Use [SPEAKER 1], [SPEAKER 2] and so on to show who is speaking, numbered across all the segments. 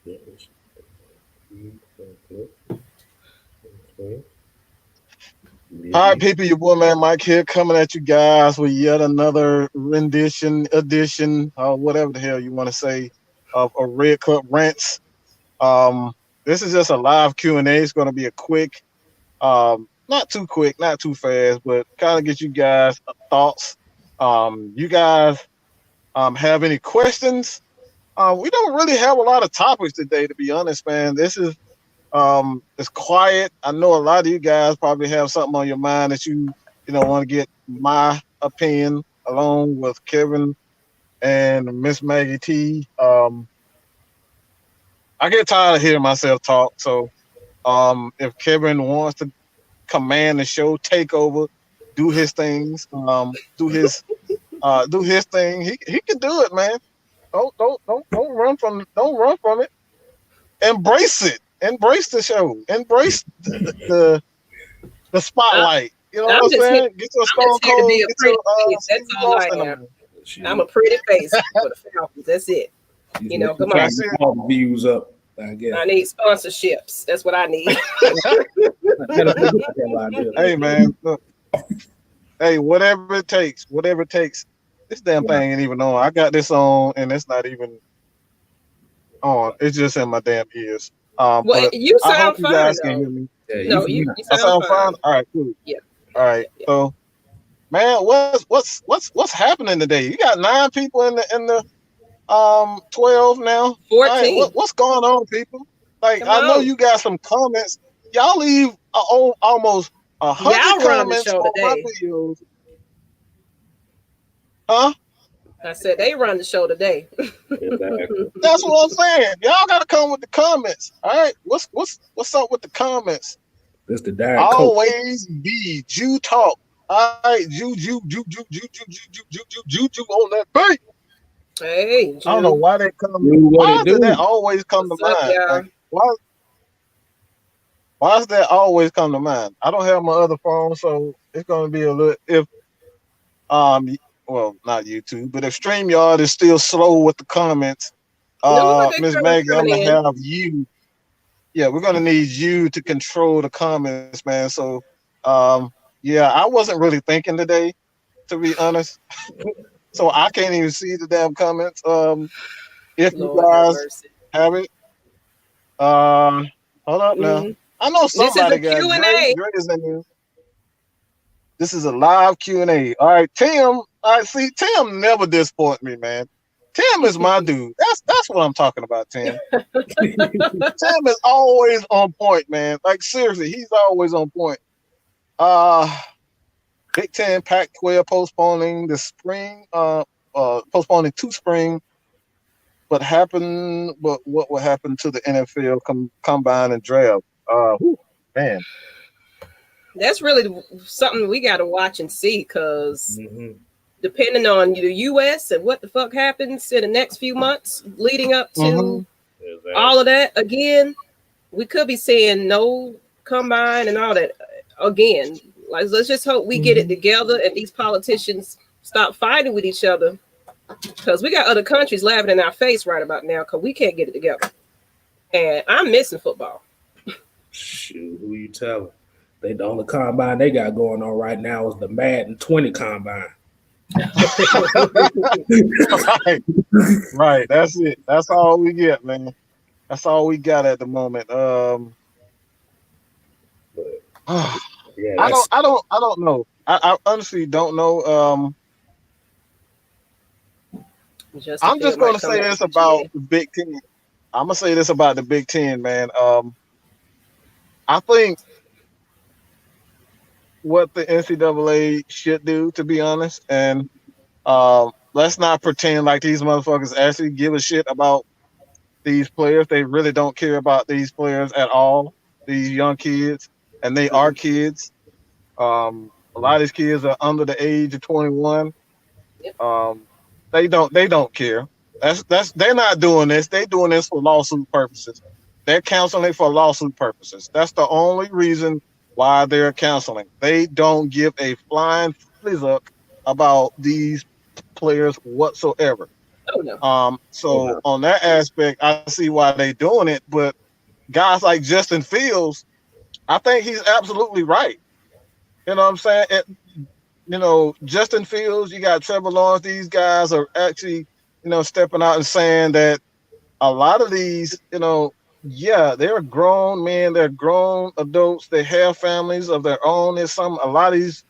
[SPEAKER 1] All right, people, your boy man Mike here, coming at you guys with yet another rendition, edition, whatever the hell you want to say, of a Red Cup Rants. This is just a live Q&A. It's going to be a quick, not too quick, not too fast, but kind of get you guys thoughts. You guys have any questions? We don't really have a lot of topics today, to be honest, man. This is it's quiet. I know a lot of you guys probably have something on your mind that you want to get my opinion along with Kevin and Miss Maggie T. I get tired of hearing myself talk, so if Kevin wants to command the show, take over, do his things, do his thing, he can do it, man. Don't run from it. Embrace it. Embrace the show. Embrace the spotlight. You know what I'm saying? Get your Stone Cold. Get your
[SPEAKER 2] that's all I am. I'm a pretty face for the Falcons. That's it. Come on.
[SPEAKER 3] All the views up. I guess.
[SPEAKER 2] I need sponsorships. That's what I need.
[SPEAKER 1] Hey man, look. Hey, whatever it takes. This damn thing ain't even on. I got this on, and it's not even on. It's just in my damn ears.
[SPEAKER 2] Well, you sound fine.
[SPEAKER 1] You guys can hear me.
[SPEAKER 2] Yeah, no, you sound fine.
[SPEAKER 1] All right, cool.
[SPEAKER 2] Yeah.
[SPEAKER 1] All right. Yeah. So, man, what's happening today? You got 9 people in the 12 now.
[SPEAKER 2] 14.
[SPEAKER 1] Right, what's going on, people? Like, I know you got some comments. Y'all leave almost 100 comments on my videos. Huh?
[SPEAKER 2] I said they run the show today.
[SPEAKER 1] That's what I'm saying. Y'all gotta come with the comments. All right. What's up with the comments?
[SPEAKER 3] That's the diet.
[SPEAKER 1] Always be Jew talk. All right, Jew on that beat.
[SPEAKER 2] Hey, Jew.
[SPEAKER 1] I don't know why they come. Why does that always come to mind? Like, why does that always come to mind? I don't have my other phone, so it's gonna be a little well, not YouTube, but if StreamYard is still slow with the comments, Miss Maggie, I'm gonna have you. Yeah, we're gonna need you to control the comments, man. So, yeah, I wasn't really thinking today, to be honest. So I can't even see the damn comments. If you guys have it, hold up now. I know somebody got Dre is in here. This is a live Q&A. All right, Tim. I see Tim never disappoint me, man. Tim is my dude. That's what I'm talking about, Tim. Tim is always on point, man. Like seriously, he's always on point. Big Ten Pac-12 postponing the spring, postponing to spring. What will happen to the NFL combine and draft? Man.
[SPEAKER 2] That's really something we got to watch and see because depending on the U.S. and what the fuck happens in the next few months leading up to all of that, again, we could be seeing no combine and all that again. Like, let's just hope we get it together and these politicians stop fighting with each other because we got other countries laughing in our face right about now because we can't get it together. And I'm missing football.
[SPEAKER 3] Shoot, who you telling? The only combine they got going on right now is the Madden 20 combine.
[SPEAKER 1] Right. That's it. That's all we get, man. That's all we got at the moment. I don't know. I honestly don't know. I'm just gonna say this about the Big Ten. I'm gonna say this about the Big Ten, man. I think what the NCAA should do, to be honest, and let's not pretend like these motherfuckers actually give a shit about these players. They really don't care about these players at all. These young kids, and they are kids. A lot of these kids are under the age of 21. They don't care. They're not doing this. They're doing this for lawsuit purposes. They're counseling for lawsuit purposes. That's the only reason why they're counseling. They don't give a flying flizuck about these players whatsoever.
[SPEAKER 2] Oh no.
[SPEAKER 1] So on that aspect, I see why they doing it. But guys like Justin Fields, I think he's absolutely right. You know what I'm saying? Justin Fields, you got Trevor Lawrence. These guys are actually, stepping out and saying that a lot of these, yeah, they're grown men, they're grown adults, they have families of their own. A lot of these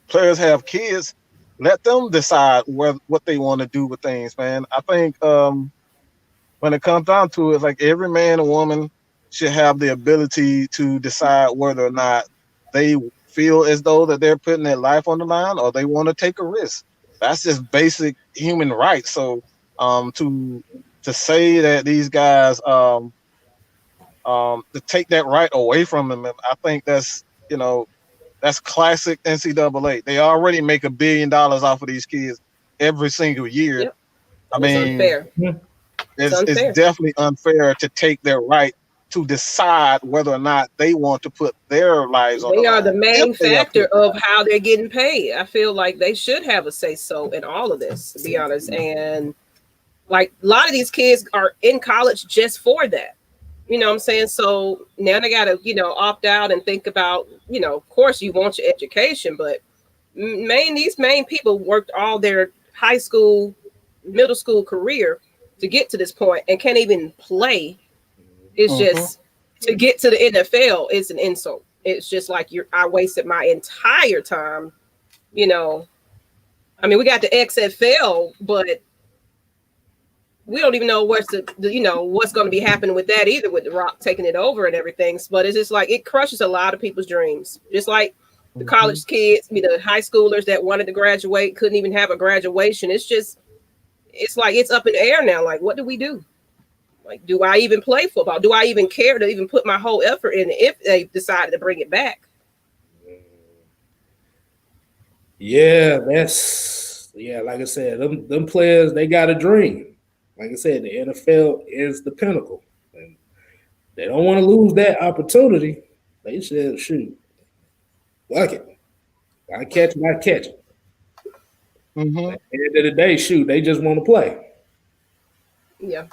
[SPEAKER 1] players have kids. Let them decide what they want to do with things, man. I think when it comes down to it, like every man and woman should have the ability to decide whether or not they feel as though that they're putting their life on the line or they want to take a risk. That's just basic human rights. So to say that these guys to take that right away from them, I think that's classic NCAA. They already make $1 billion off of these kids every single year.
[SPEAKER 2] Yep.
[SPEAKER 1] I mean,
[SPEAKER 2] unfair.
[SPEAKER 1] It's definitely unfair to take their right to decide whether or not they want to put their lives on the line.
[SPEAKER 2] They are the main factor of how they're getting paid. I feel like they should have a say so in all of this, to be honest. And like a lot of these kids are in college just for that. You know what I'm saying? So now they got to, opt out and think about, of course you want your education, but these main people worked all their high school, middle school career to get to this point and can't even play. It's just to get to the NFL is an insult. It's just like I wasted my entire time, I mean, we got the XFL, but we don't even know what's what's going to be happening with that either, with The Rock taking it over and everything. But it's just like it crushes a lot of people's dreams. Just like the college kids, the high schoolers that wanted to graduate couldn't even have a graduation. It's like it's up in the air now. Like, what do we do? Like, do I even play football? Do I even care to even put my whole effort in if they decided to bring it back?
[SPEAKER 3] Yeah, like I said, them players, they got a dream. Like I said, the NFL is the pinnacle. And they don't want to lose that opportunity. They said, shoot, fuck it. I catch it.
[SPEAKER 1] Mm-hmm.
[SPEAKER 3] At the end of the day, shoot, they just want to play.
[SPEAKER 2] Yeah.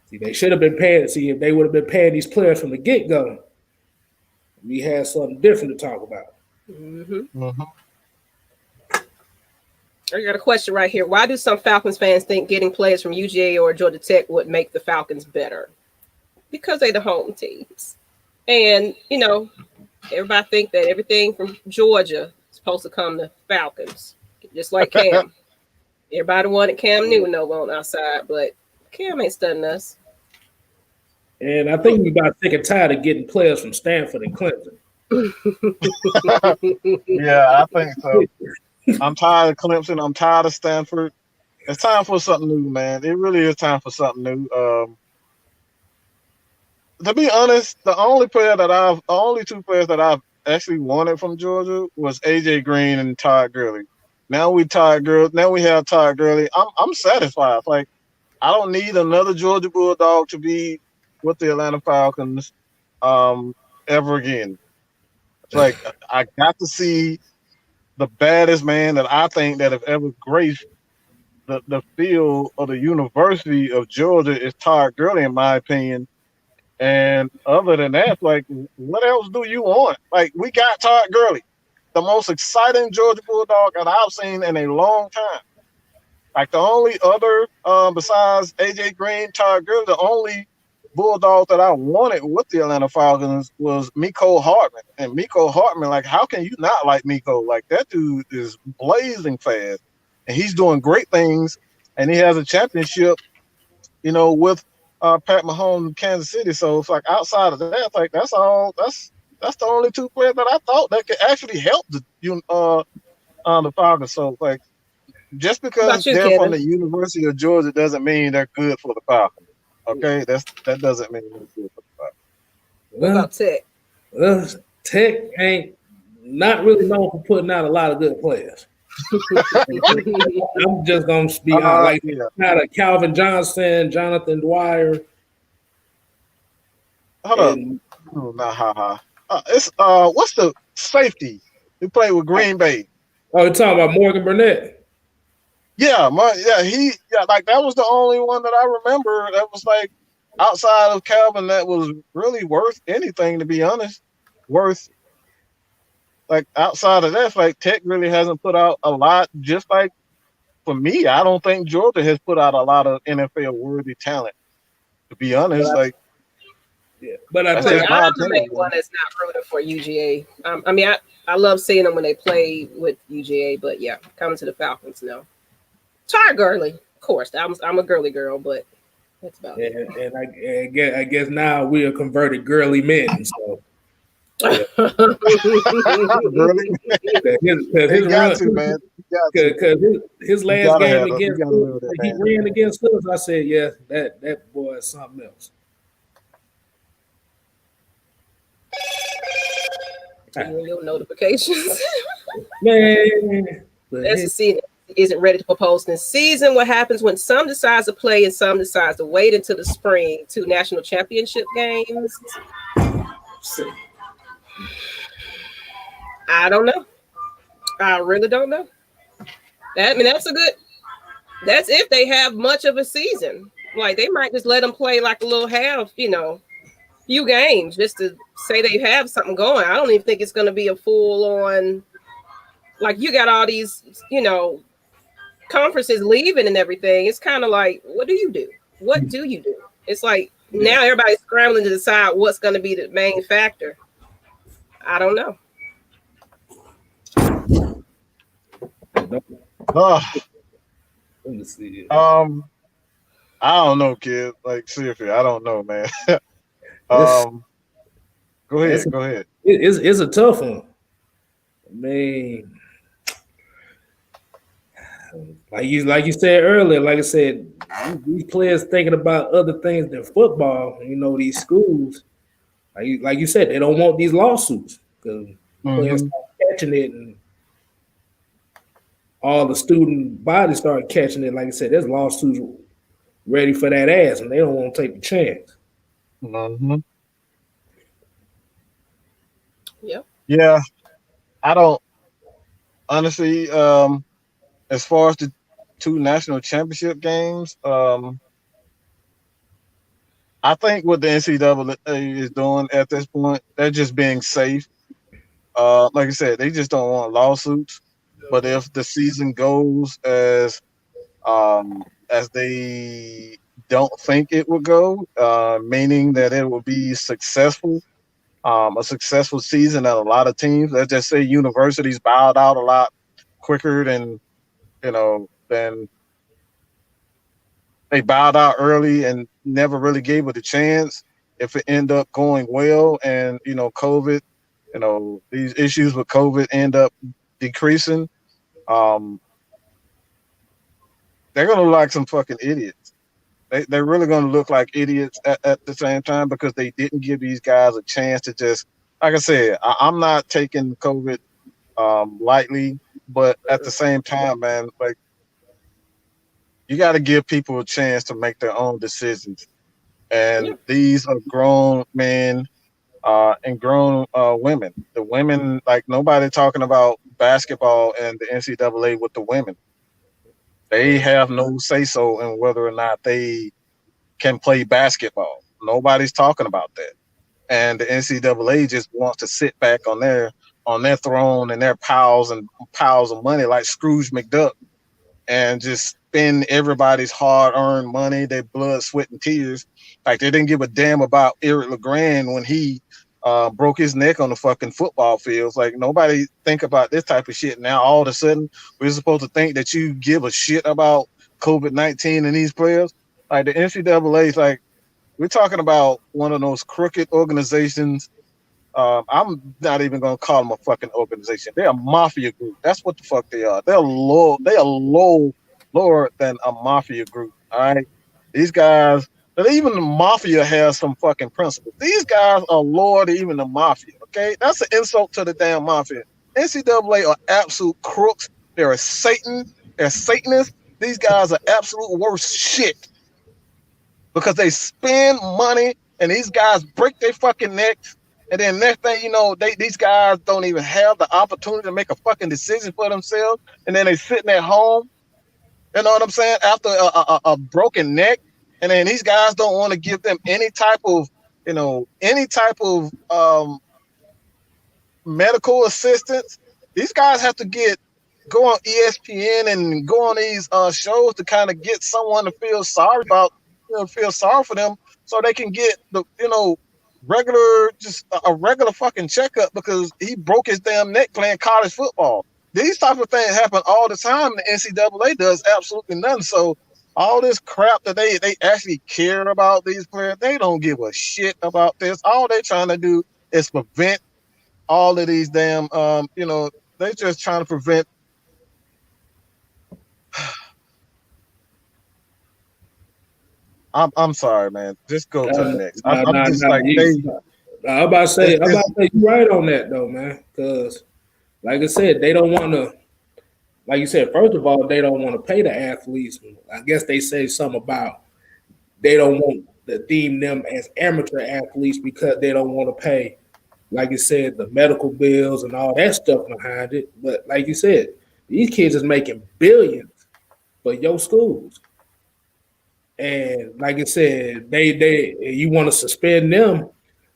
[SPEAKER 3] See, they should have been paying. See, if they would have been paying these players from the get-go, we had something different to talk about.
[SPEAKER 2] Mm-hmm. Mm-hmm. I got a question right here. Why do some Falcons fans think getting players from UGA or Georgia Tech would make the Falcons better? Because they're the home teams. And, everybody think that everything from Georgia is supposed to come to Falcons. Just like Cam. Everybody wanted Cam Newton over on our side, but Cam ain't studying us.
[SPEAKER 3] And I think we about sick and tired of getting players from Stanford and Clemson.
[SPEAKER 1] Yeah, I think so. I'm tired of Clemson. I'm tired of Stanford. It's time for something new, man. It really is time for something new. To be honest, the only two players that I've actually wanted from Georgia was AJ Green and Todd Gurley. Now we have Todd Gurley. I'm satisfied. Like, I don't need another Georgia Bulldog to be with the Atlanta Falcons ever again. It's like I got to see the baddest man that I think that have ever graced the field of the University of Georgia is Todd Gurley, in my opinion. And other than that, like, what else do you want? Like, we got Todd Gurley, the most exciting Georgia Bulldog that I've seen in a long time. Like, the only other, besides AJ Green, Todd Gurley, the only Bulldog that I wanted with the Atlanta Falcons was Mecole Hardman. And Mecole Hardman, like, how can you not like Mecole? Like, that dude is blazing fast. And he's doing great things. And he has a championship, with Pat Mahomes in Kansas City. So it's like outside of that, like that's the only two players that I thought that could actually help the Falcons. So like, just because they're Kevin? From the University of Georgia doesn't mean they're good for the Falcons. Okay, that doesn't mean they're good for the Falcons.
[SPEAKER 2] What about Tech?
[SPEAKER 3] Well, Tech ain't not really known for putting out a lot of good players. I'm just gonna speak out out of Calvin Johnson, Jonathan Dwyer.
[SPEAKER 1] Hold up. It's what's the safety who played with Green Bay?
[SPEAKER 3] Oh, you're talking about Morgan Burnett?
[SPEAKER 1] Like that was the only one that I remember that was like outside of Calvin that was really worth anything, to be honest. Worth like outside of that, like Tech really hasn't put out a lot. Just like for me, I don't think Georgia has put out a lot of NFL worthy talent. To be honest,
[SPEAKER 3] but I
[SPEAKER 2] I'm the main one that's not rooting for UGA. I mean, I love seeing them when they play with UGA, but yeah, coming to the Falcons, no. Try girly, of course. I'm a girly girl, but that's about it.
[SPEAKER 3] And I guess now we are converted girly men. So
[SPEAKER 1] yeah. Really?
[SPEAKER 3] Because his last game against us, he ran against us. I said, yeah, that boy is something else.
[SPEAKER 2] Your notifications.
[SPEAKER 3] Man,
[SPEAKER 2] that's the season isn't ready to propose this season. What happens when some decides to play and some decides to wait until the spring to national championship games? I don't know. I really don't know. That's if they have much of a season. Like they might just let them play like a little half, few games just to say they have something going. I don't even think it's going to be a full on, like you got all these, conferences leaving and everything. It's kind of like, what do you do? What do you do? It's like now everybody's scrambling to decide what's going to be the main factor. I don't know.
[SPEAKER 3] Let me see.
[SPEAKER 1] I don't know, kid. Like seriously, I don't know, man. Go ahead.
[SPEAKER 3] It's a tough one. I mean, like you said earlier, like I said, these players thinking about other things than football. These schools, like you said, they don't want these lawsuits because players start catching it and all the student bodies start catching it. Like I said, there's lawsuits ready for that ass, and they don't want to take the chance.
[SPEAKER 1] Mm-hmm.
[SPEAKER 2] Yep.
[SPEAKER 1] Yeah, I don't honestly. As far as the 2 national championship games, I think what the NCAA is doing at this point, they're just being safe. Like I said, they just don't want lawsuits. But if the season goes as they don't think it would go, meaning that it will be successful, a successful season at a lot of teams. Let's just say universities bowed out a lot quicker than than they bowed out early and never really gave it a chance. If it end up going well, and COVID, these issues with COVID end up decreasing, they're gonna look like some fucking idiots. They're really gonna look like idiots at the same time because they didn't give these guys a chance to just, like I said, I'm not taking COVID lightly, but at the same time, man, like you got to give people a chance to make their own decisions. And these are grown men and grown women. The women, like nobody talking about basketball and the NCAA with the women. They have no say-so in whether or not they can play basketball. Nobody's talking about that. And the NCAA just wants to sit back on their throne and their piles of money like Scrooge McDuck and just spend everybody's hard-earned money, their blood, sweat, and tears. Like they didn't give a damn about Eric LeGrand when he broke his neck on the fucking football fields. Like nobody think about this type of shit. Now all of a sudden we're supposed to think that you give a shit about COVID-19 and these players. Like the NCAA is like, we're talking about one of those crooked organizations. I'm not even gonna call them a fucking organization. They're a mafia group. That's what the fuck they are. They're lower than a mafia group. All right, these guys. But even the mafia has some fucking principles. These guys are lower than even the mafia. Okay, that's an insult to the damn mafia. NCAA are absolute crooks. They're a Satan. They're Satanists. These guys are absolute worst shit because they spend money and these guys break their fucking necks. And then next thing you know, these guys don't even have the opportunity to make a fucking decision for themselves. And then they sitting at home You know what I'm saying? After a broken neck, and then these guys don't want to give them any type of, medical assistance. These guys have to go on ESPN and go on these shows to kind of get someone to feel sorry for them, so they can get the a regular fucking checkup because he broke his damn neck playing college football. These type of things happen all the time. The NCAA does absolutely nothing. So all this crap that they actually care about these players, they don't give a shit about this. All they trying to do is prevent all of these damn they just trying to prevent. I'm sorry, man. Just go to the next. I'm
[SPEAKER 3] about to say you're right on that though, man. Because, like I said, they don't want to. Like you said, first of all, they don't want to pay the athletes. I guess they say something about they don't want to deem them as amateur athletes because they don't want to pay, like you said, the medical bills and all that stuff behind it. But like you said, these kids is making billions for your schools. And like I said, you want to suspend them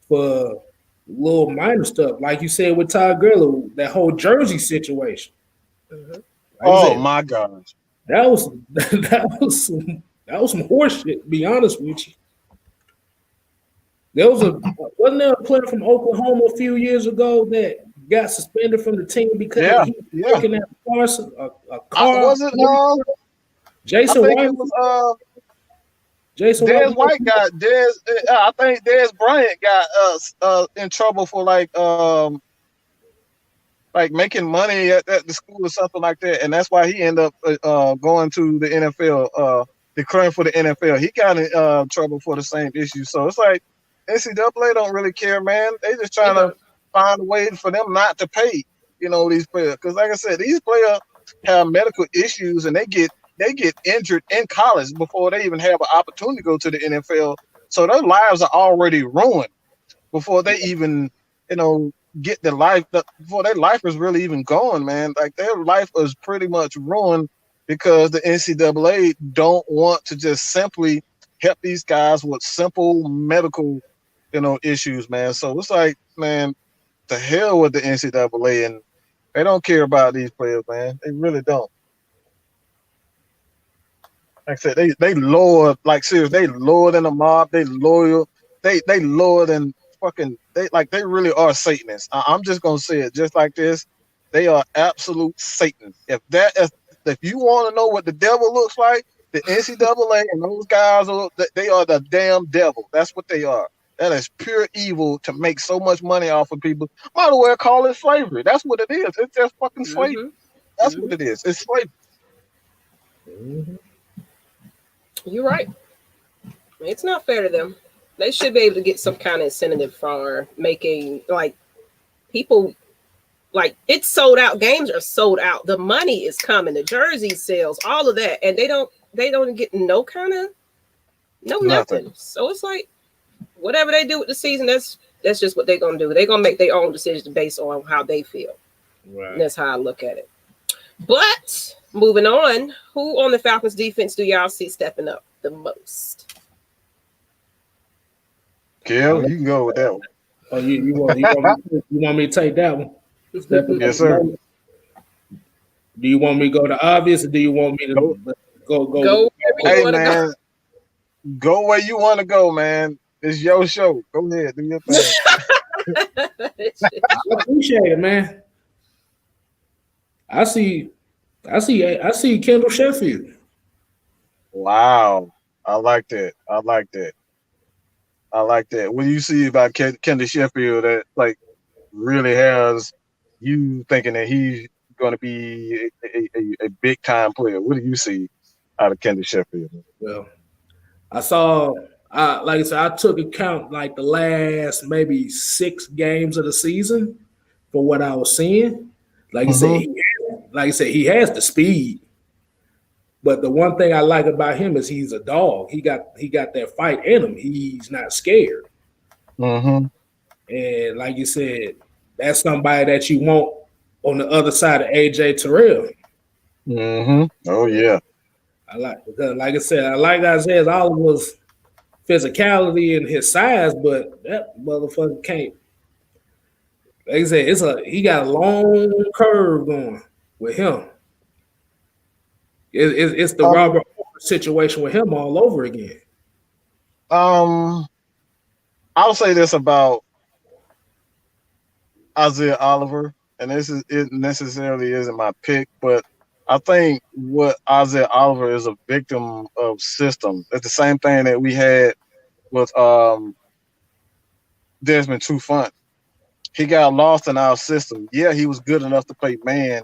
[SPEAKER 3] for little minor stuff. Like you said with Todd Gurley, that whole jersey situation.
[SPEAKER 2] Mm-hmm.
[SPEAKER 1] Like my gosh.
[SPEAKER 3] That was some horse shit, to be honest with you. Wasn't there a player from Oklahoma a few years ago that got suspended from the team because he was looking at a car?
[SPEAKER 1] Was it
[SPEAKER 3] Jason White?
[SPEAKER 1] It was Dez White got Dez. I think Dez Bryant got in trouble for like making money at the school or something like that, and that's why he ended up going to the NFL, declaring for the NFL. He got in trouble for the same issue. So it's like NCAA don't really care, man. They just trying to find a way for them not to pay, these players. Because like I said, these players have medical issues and they get injured in college before they even have an opportunity to go to the NFL. So their lives are already ruined before they even, get the life before their life is really even going, man. Like their life is pretty much ruined because the NCAA don't want to just simply help these guys with simple medical, issues, man. So it's like, man, the hell with the NCAA, and they don't care about these players, man. They really don't. Like I said, they lower, like seriously, they lower than the mob. They loyal. They lower than fucking. They really are Satanists. I'm just gonna say it just like this. They are absolute Satanists. If you want to know what the devil looks like, the NCAA and those guys they are the damn devil. That's what they are. That is pure evil to make so much money off of people. Might as well call it slavery. That's what it is. It's just fucking slavery. Mm-hmm. That's what it is. It's slavery.
[SPEAKER 2] Mm-hmm. You're right. It's not fair to them. They should be able to get some kind of incentive for making people it's sold out. Games are sold out. The money is coming. The jersey sales, all of that, and they don't get no kind of nothing. So it's like whatever they do with the season, that's just what they're gonna do. They're gonna make their own decisions based on how they feel. Right. And that's how I look at it. But moving on, who on the Falcons defense do y'all see stepping up the most?
[SPEAKER 1] Kel, you can go with that one.
[SPEAKER 3] Oh, you want me to take that one?
[SPEAKER 1] Yes, sir.
[SPEAKER 3] Do you want me to go to obvious, or do you want me to go?
[SPEAKER 1] Hey, man, go where you want to go, man. It's your show. Go ahead, do your thing.
[SPEAKER 3] I appreciate it, man. I see Kendall Sheffield.
[SPEAKER 1] Wow, I like that. What do you see about Kendall Sheffield that really has you thinking that he's going to be a big time player? What do you see out of Kendall Sheffield?
[SPEAKER 3] Well, like I said, I took account the last maybe 6 games of the season for what I was seeing. Like I said, he has the speed. But the one thing I like about him is he's a dog. He got that fight in him. He's not scared.
[SPEAKER 1] Mm-hmm.
[SPEAKER 3] And like you said, that's somebody that you want on the other side of AJ Terrell.
[SPEAKER 1] Mm-hmm. Oh yeah.
[SPEAKER 3] Like I said, I like Isaiah Oliver's physicality and his size, but that motherfucker can't. Like I said, he got a long curve going with him. It's the Robert situation with him all over again.
[SPEAKER 1] I'll say this about Isaiah Oliver, and it necessarily isn't my pick, but I think what Isaiah Oliver is a victim of system. It's the same thing that we had with Desmond Trufant. He got lost in our system. Yeah, he was good enough to play man,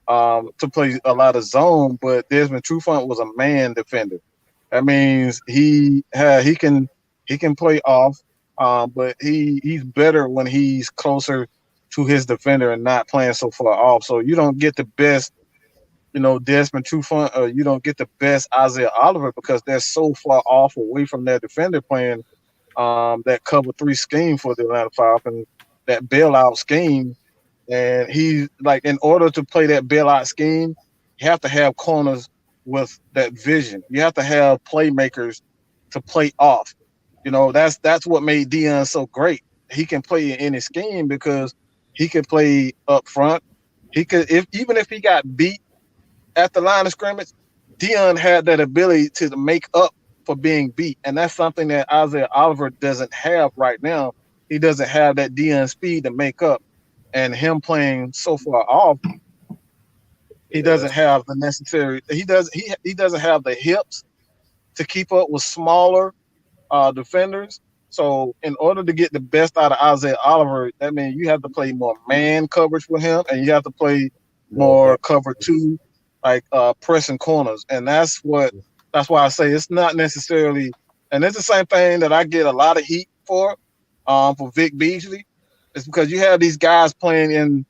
[SPEAKER 1] to play a lot of zone, but Desmond Trufant was a man defender. That means he can play off, but he's better when he's closer to his defender and not playing so far off. So you don't get the best, Desmond Trufant, or you don't get the best Isaiah Oliver because they're so far off away from their defender playing that cover 3 scheme for the Atlanta Falcons, that bailout scheme. And he's like, in order to play that bailout scheme, you have to have corners with that vision. You have to have playmakers to play off. That's what made Dion so great. He can play in any scheme because he can play up front. He could, even if he got beat at the line of scrimmage, Dion had that ability to make up for being beat, and that's something that Isaiah Oliver doesn't have right now. He doesn't have that Dion speed to make up, and him playing so far off, he doesn't have the necessary. He doesn't have the hips to keep up with smaller defenders. So in order to get the best out of Isaiah Oliver, that means you have to play more man coverage with him, and you have to play more cover 2, like pressing corners. And that's why I say it's not necessarily, and it's the same thing that I get a lot of heat for Vic Beasley. It's because you have these guys playing in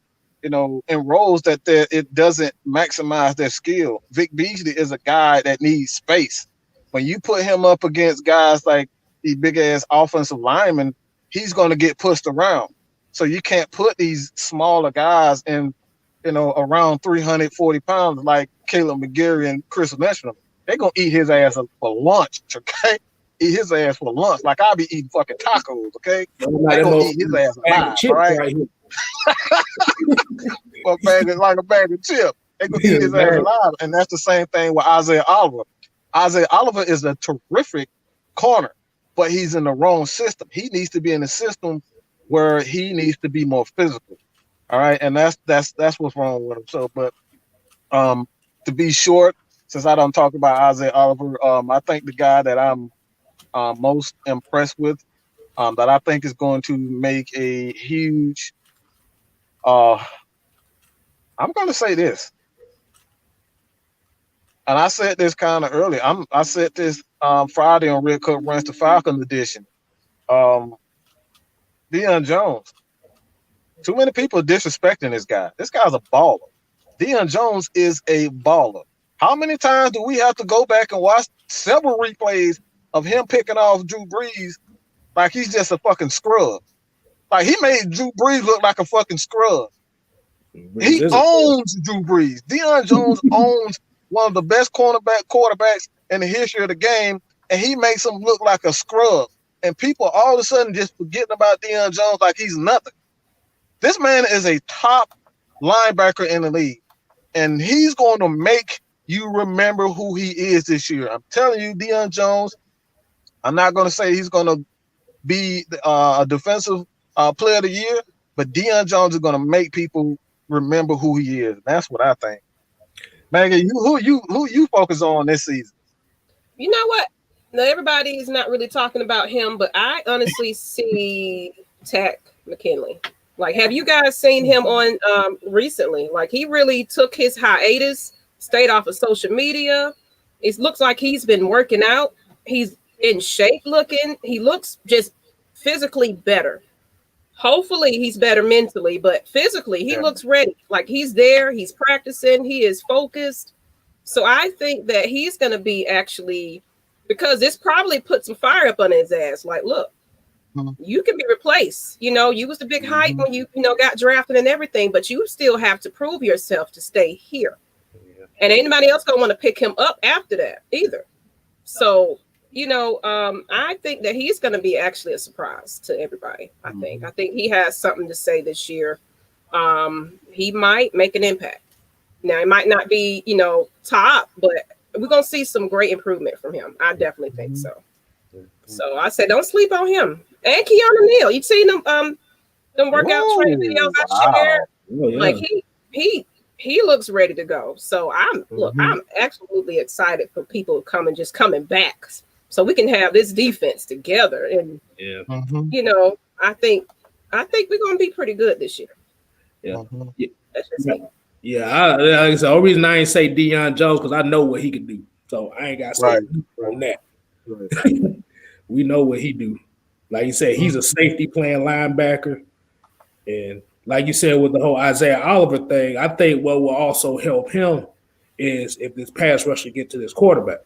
[SPEAKER 1] roles that it doesn't maximize their skill. Vic Beasley is a guy that needs space. When you put him up against guys like these big ass offensive linemen, he's going to get pushed around. So you can't put these smaller guys in, around 340 pounds like Caleb McGarry and Chris Lynchman. They're going to eat his ass for lunch, okay? Eat his ass for lunch. Like I'll be eating fucking tacos, okay? They're going to eat his ass alive, all right? Like a bag of chips. They're going to eat his ass alive. And that's the same thing with Isaiah Oliver. Isaiah Oliver is a terrific corner, but he's in the wrong system. He needs to be in a system where he needs to be more physical. All right, and that's what's wrong with him. So, but to be short, since I don't talk about Isaiah Oliver, I think the guy that I'm most impressed with, that I think is going to make a huge. I'm going to say this, and I said this kind of early. I said this Friday on Red Cup Rants, the Falcons edition. Deion Jones. Too many people are disrespecting this guy. This guy's a baller. Deion Jones is a baller. How many times do we have to go back and watch several replays of him picking off Drew Brees like he's just a fucking scrub? Like he made Drew Brees look like a fucking scrub. He owns Drew Brees. Deion Jones owns one of the best quarterbacks in the history of the game, and he makes him look like a scrub. And people all of a sudden just forgetting about Deion Jones like he's nothing. This man is a top linebacker in the league, and he's going to make you remember who he is this year. I'm telling you, Deion Jones, I'm not going to say he's going to be a defensive player of the year, but Deion Jones is going to make people remember who he is. That's what I think. Maggie, who you focus on this season?
[SPEAKER 2] You know what? Now, everybody is not really talking about him, but I honestly see Takk McKinley. Like, have you guys seen him on recently? Like, he really took his hiatus, stayed off of social media. It looks like he's been working out. He's in shape looking. He looks just physically better. Hopefully he's better mentally, but physically he looks ready. Like he's there, he's practicing, he is focused. So I think that he's going to be actually, because this probably put some fire up on his ass. Like, look, you can be replaced. You know, you was the big hype when you got drafted and everything, but you still have to prove yourself to stay here. Yeah. And ain't nobody else gonna want to pick him up after that either. So, I think that he's going to be actually a surprise to everybody. I think he has something to say this year. He might make an impact. Now, it might not be, top, but we're going to see some great improvement from him. I definitely think so. So I said, don't sleep on him. And Keanu Neal, you seen them workout training videos I shared?
[SPEAKER 3] Oh, yeah.
[SPEAKER 2] Like he looks ready to go. So I'm absolutely excited for people coming back, so we can have this defense together. And I think we're gonna be pretty good this year.
[SPEAKER 3] Yeah,
[SPEAKER 2] That's just me.
[SPEAKER 3] Like I said, the only reason I ain't say Deion Jones because I know what he can do, so I ain't got to say on that. Right. We know what he do. Like you said, he's a safety playing linebacker, and like you said with the whole Isaiah Oliver thing, I think what will also help him is if this pass rusher get to this quarterback.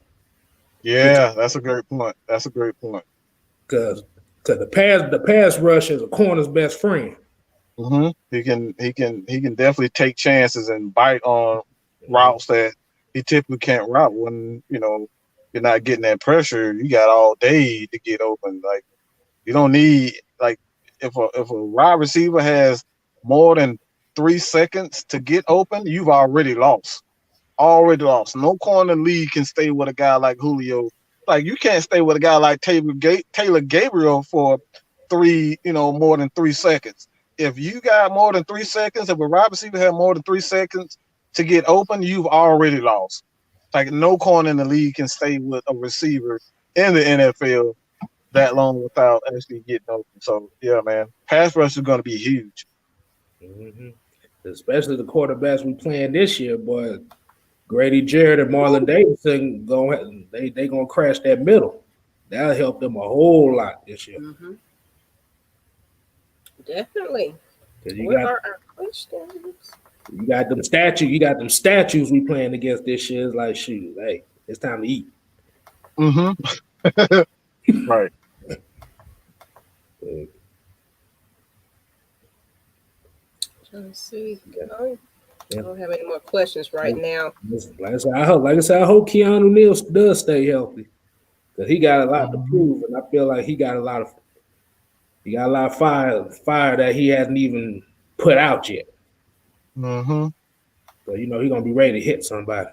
[SPEAKER 1] Yeah, that's a great point.
[SPEAKER 3] Because the pass rush is a corner's best friend.
[SPEAKER 1] He can definitely take chances and bite on routes that he typically can't route when you're not getting that pressure. You got all day to get open. Like you don't need if a wide receiver has more than 3 seconds to get open, you've already lost. No corner in the league can stay with a guy like Julio. Like you can't stay with a guy like Taylor Gabriel for more than 3 seconds. If you got more than 3 seconds, if a wide receiver had more than 3 seconds to get open, you've already lost. Like no corner in the league can stay with a receiver in the NFL that long without actually getting open. So yeah, man, pass rush is going to be huge.
[SPEAKER 3] Especially the quarterbacks we playing this year, boy. Grady Jarrett and Marlon Davidson they gonna crash that middle. That'll help them a whole lot this year.
[SPEAKER 2] Definitely.
[SPEAKER 3] What are our questions? You got them statues we playing against this year. It's like, shoot, hey, it's time to eat.
[SPEAKER 1] Right.
[SPEAKER 2] Let's see. I don't have any more questions right now.
[SPEAKER 3] Like I said, I hope Keanu Neal does stay healthy because he got a lot to prove, and I feel like he got a lot of fire that he hasn't even put out yet. So he's gonna be ready to hit somebody.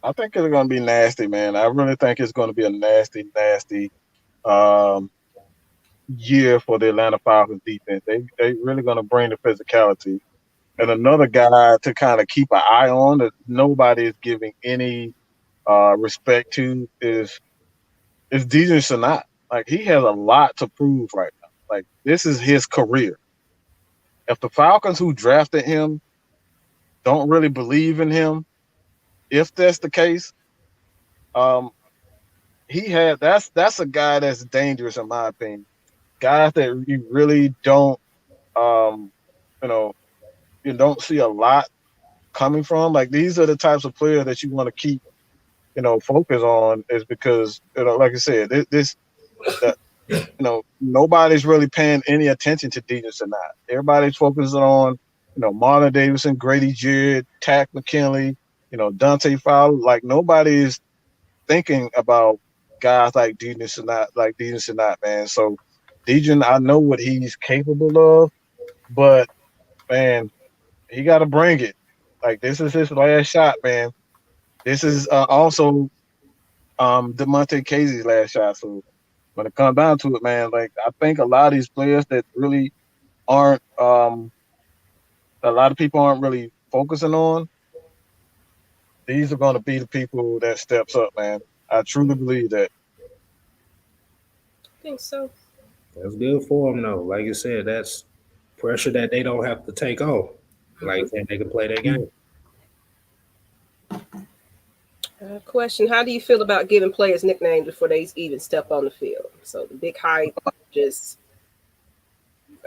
[SPEAKER 1] I think it's gonna be nasty, man. I really think it's gonna be a nasty year for the Atlanta Falcons defense. They really gonna bring the physicality. And another guy to kind of keep an eye on that nobody is giving any respect to is DJ Sanat. Like he has a lot to prove right now. Like this is his career. If the Falcons who drafted him don't really believe in him, if that's the case, that's a guy that's dangerous in my opinion. Guys that you really don't you don't see a lot coming from. Like these are the types of players that you want to keep, focus on, is because like I said, nobody's really paying any attention to DJ Sanat. Everybody's focusing on, Marlon Davidson, Grady Jarrett, Tack McKinley, Dante Fowler. Like nobody is thinking about guys like DJ Sanat, man. So DJ, I know what he's capable of, but man, he got to bring it. Like this is his last shot, man. This is also DeMonte Casey's last shot. So when it comes down to it, man, like I think a lot of these players that really aren't, a lot of people aren't really focusing on. These are going to be the people that steps up, man. I truly believe that.
[SPEAKER 2] I think so.
[SPEAKER 3] That's good for them, though. Like you said, that's pressure that they don't have to take on. Like I said, they can play their game.
[SPEAKER 2] Question: how do you feel about giving players nicknames before they even step on the field? So the big hype, just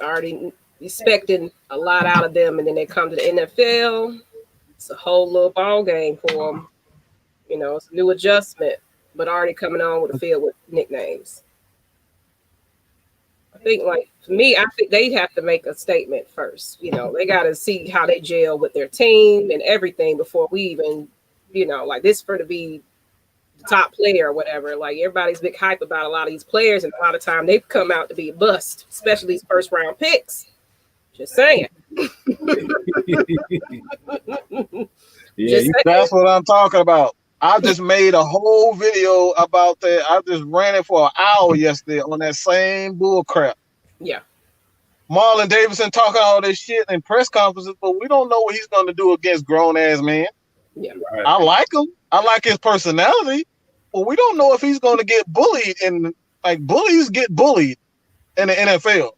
[SPEAKER 2] already expecting a lot out of them, and then they come to the NFL. It's a whole little ball game for them. It's a new adjustment, but already coming on with the field with nicknames. I think, like, for me, I think they have to make a statement first. You know, they got to see how they gel with their team and everything before we even, you know, like this for to be the top player or whatever. Like, everybody's big hype about a lot of these players, and a lot of time they've come out to be a bust, especially these first round picks. Just saying.
[SPEAKER 1] That's what I'm talking about. I just made a whole video about that. I just ran it for an hour yesterday on that same bull crap.
[SPEAKER 2] Yeah.
[SPEAKER 1] Marlon Davidson talking all this shit in press conferences, but we don't know what he's going to do against grown ass men.
[SPEAKER 2] Yeah.
[SPEAKER 3] Right.
[SPEAKER 1] I like him. I like his personality, but we don't know if he's going to get bullied. And like, bullies get bullied in the NFL.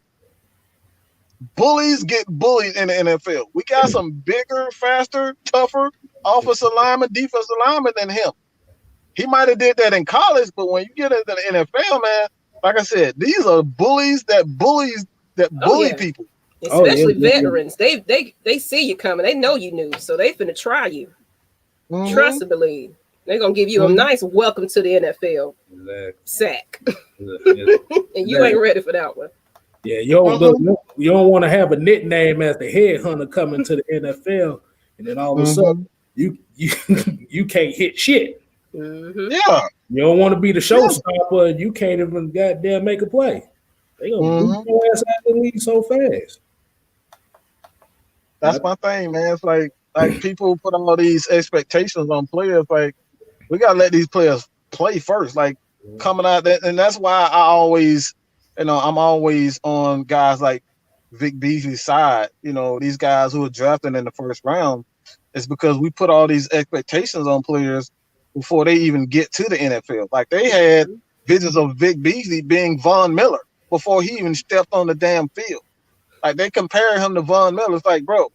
[SPEAKER 1] Bullies get bullied in the NFL. We got some bigger, faster, tougher offensive lineman, defensive lineman than him. He might have did that in college, but when you get into the NFL, man, like I said, these are bullies that bully people.
[SPEAKER 2] Especially veterans. They see you coming. They know you new, so they finna try you. Mm-hmm. Trust and believe. They're gonna give you a nice welcome to the NFL sack. And you ain't ready for that one.
[SPEAKER 3] Yeah, you don't want to have a nickname as the headhunter coming to the NFL, and then all of a sudden you can't hit shit.
[SPEAKER 2] Mm-hmm.
[SPEAKER 1] Yeah,
[SPEAKER 3] you don't want to be the showstopper, and you can't even goddamn make a play. They gonna boot your ass out of the league so fast.
[SPEAKER 1] That's my thing, man. It's like people put all these expectations on players. Like, we gotta let these players play first. Like, coming out that, and that's why I always. I'm always on guys like Vic Beasley's side. You know, these guys who are drafted in the first round, is because we put all these expectations on players before they even get to the NFL. Like, they had visions of Vic Beasley being Von Miller before he even stepped on the damn field. Like, they compare him to Von Miller. It's like, bro,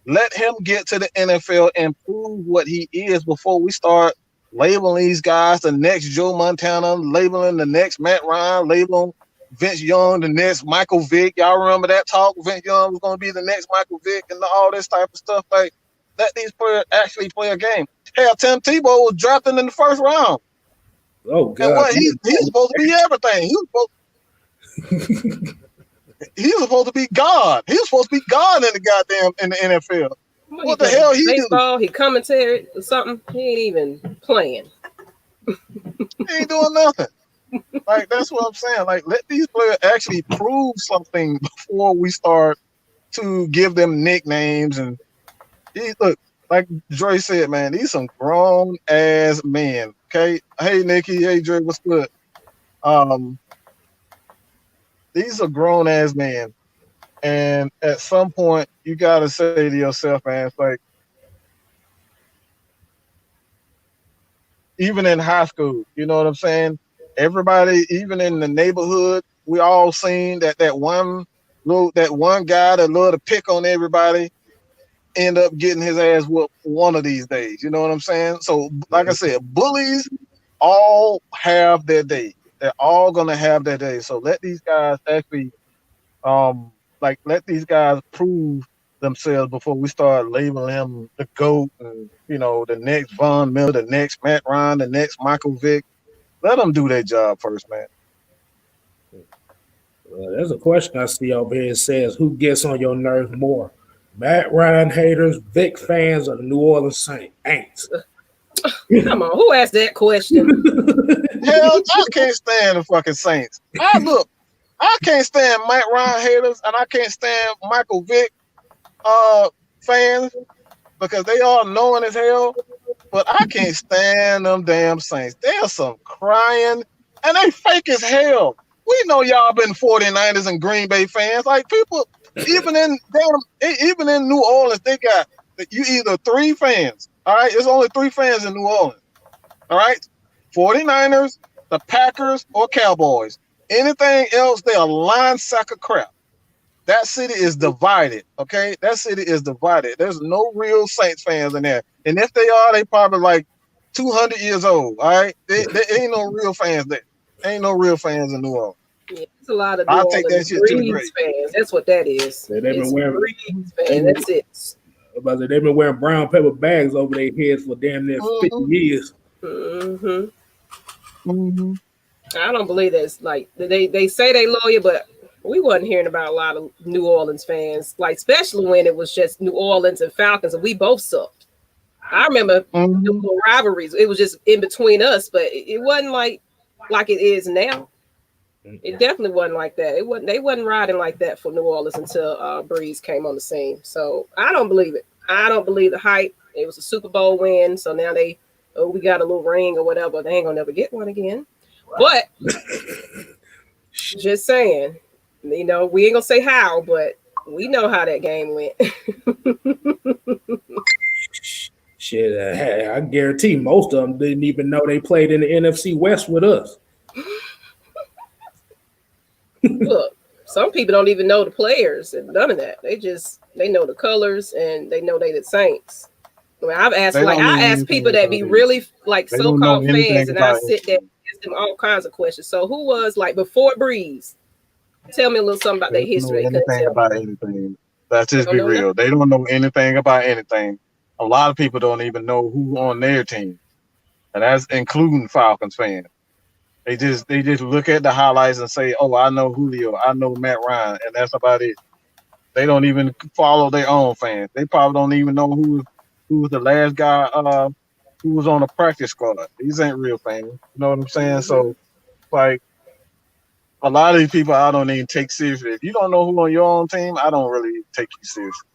[SPEAKER 1] let him get to the NFL and prove what he is before we start labeling these guys the next Joe Montana, labeling the next Matt Ryan, labeling Vince Young, the next Michael Vick. Y'all remember that talk? Vince Young was going to be the next Michael Vick and all this type of stuff. Like, let these players actually play a game. Hell, Tim Tebow was drafted in the first round.
[SPEAKER 3] Oh, God.
[SPEAKER 1] And what, he's supposed to be everything. He was supposed to be God. He was supposed to be God in the NFL. What the hell he
[SPEAKER 2] baseball, he commentary or something. He ain't even playing.
[SPEAKER 1] He ain't doing nothing. Like, that's what I'm saying. Like, let these players actually prove something before we start to give them nicknames. And look, like Dre said, man, these some grown ass men. Okay, hey Nikki, hey Dre, what's good? These are grown ass men, and at some point you gotta say to yourself, man, it's like, even in high school, you know what I'm saying? Everybody, even in the neighborhood, we all seen that one guy that loved to pick on everybody end up getting his ass whooped one of these days. You know what I'm saying? So, like I said, bullies all have their day. They're all gonna have their day. So let these guys actually, let these guys prove themselves before we start labeling him the GOAT and, you know, the next Von Miller, the next Matt Ryan, the next Michael Vick. Let them do their job first, man.
[SPEAKER 3] There's a question I see over here. It says, who gets on your nerves more? Matt Ryan haters, Vic fans, or the New Orleans Saints?
[SPEAKER 2] Come on, who asked that question?
[SPEAKER 1] Hell, I can't stand the fucking Saints. I can't stand Matt Ryan haters, and I can't stand Michael Vick fans because they all knowing as hell. But I can't stand them damn Saints. They're some crying, and they fake as hell. We know y'all been 49ers and Green Bay fans. Like, people, even in New Orleans, they got you either three fans. All right, there's only three fans in New Orleans. All right, 49ers, the Packers, or Cowboys. Anything else, they're a line sack of crap. That city is divided, okay? That city is divided. There's no real Saints fans in there. And if they are, they probably like 200 years old, all right? There ain't no real fans there. Ain't no real fans in New Orleans.
[SPEAKER 2] Yeah, it's a lot of New Orleans
[SPEAKER 1] take that shit to the grave.
[SPEAKER 2] Fans. That's what that is.
[SPEAKER 3] They've been wearing
[SPEAKER 2] fans. That's it.
[SPEAKER 3] They've been wearing brown paper bags over their heads for damn near 50 years.
[SPEAKER 2] Mm-hmm. Mm-hmm. I don't believe that's like they say they loyal, but we wasn't hearing about a lot of New Orleans fans, like especially when it was just New Orleans and Falcons, and we both sucked. I remember the rivalries. It was just in between us, but it wasn't like it is now. It definitely wasn't like that. They wasn't riding like that for New Orleans until Breeze came on the scene. So I don't believe it. I don't believe the hype. It was a Super Bowl win, so now we got a little ring or whatever. They ain't gonna never get one again. But just saying, we ain't gonna say how, but we know how that game went.
[SPEAKER 3] Shit, I guarantee most of them didn't even know they played in the NFC West with us.
[SPEAKER 2] Look, some people don't even know the players and none of that. They know the colors and they know they the Saints. I mean, I asked people that be really like so-called fans, and I sit there and ask them all kinds of questions. So who was like before Breeze? Tell me a little something about their history.
[SPEAKER 1] Anything about anything. Let's just be real. They don't know anything about anything. A lot of people don't even know who on their team, and that's including Falcons fans. They just look at the highlights and say, "Oh, I know Julio, I know Matt Ryan," and that's about it. They don't even follow their own fans. They probably don't even know who was the last guy who was on the practice squad. These ain't real fans. You know what I'm saying? So, like, a lot of these people I don't even take seriously. If you don't know who on your own team, I don't really take you seriously.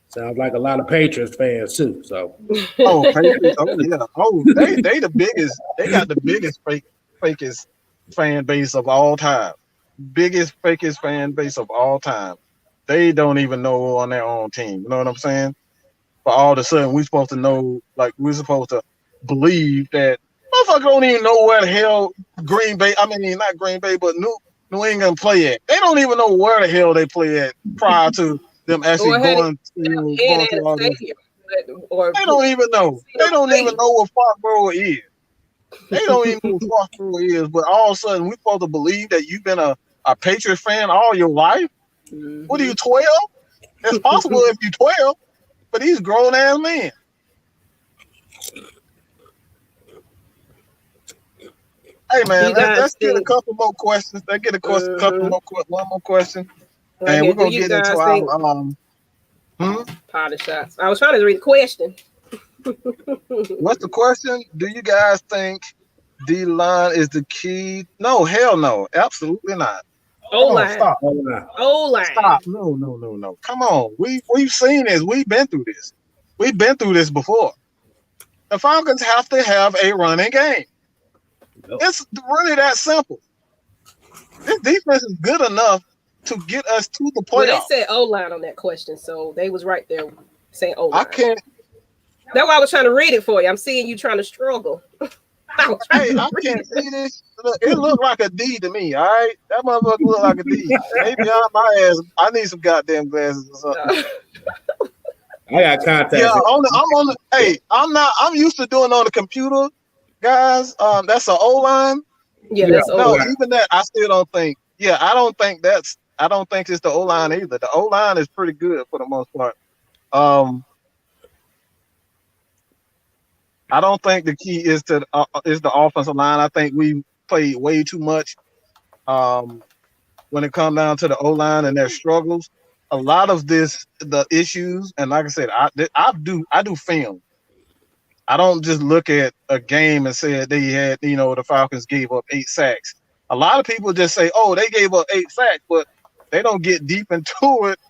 [SPEAKER 3] Sounds like a lot of Patriots fans too. So,
[SPEAKER 1] Patriots, they the biggest. They got the biggest fakest fan base of all time. Biggest fakest fan base of all time. They don't even know who on their own team. You know what I'm saying? But all of a sudden, we're supposed to know. Like we're supposed to believe that motherfuckers don't even know where the hell Green Bay. I mean, not Green Bay, but New England play at. They don't even know where the hell they play at prior to them actually going to all this. They don't even know. They don't even know what Foxborough is. They don't even know what Foxborough is. But all of a sudden, we're supposed to believe that you've been a Patriots fan all your life. Mm-hmm. What are you, 12? It's possible if you're 12, but he's grown ass men. Hey man, let's get a couple more questions. Let's get one more question. And we're gonna get into our
[SPEAKER 2] potty shots. I was trying to read the question.
[SPEAKER 1] What's the question? Do you guys think D-line is the key? No, hell no, absolutely not.
[SPEAKER 2] O-line.
[SPEAKER 1] Stop.
[SPEAKER 2] O-line.
[SPEAKER 1] Stop. No. Come on. We've seen this. We've been through this. We've been through this before. The Falcons have to have a running game. Nope. It's really that simple. This defense is good enough to get us to the playoffs.
[SPEAKER 2] Well, they said O-line on that question, so they was right there saying O-line.
[SPEAKER 1] I can't.
[SPEAKER 2] That's why I was trying to read it for you. I'm seeing you trying to struggle.
[SPEAKER 1] I can't see this. It looked like a D to me. All right, that motherfucker looked like a D. Maybe my ass. I need some goddamn glasses or something.
[SPEAKER 3] I got contacts.
[SPEAKER 1] Yeah, I'm used to doing on the computer, guys. That's an O-line.
[SPEAKER 2] Yeah, that's O-line.
[SPEAKER 1] No, even that I still don't think. Yeah, I don't think it's the O-line either. The O-line is pretty good for the most part. I don't think the key is the offensive line. I think we played way too much when it comes down to the O-line and their struggles. A lot of the issues, and like I said, I do film. I don't just look at a game and say they had, the Falcons gave up 8 sacks. A lot of people just say, oh, they gave up 8 sacks, but they don't get deep into it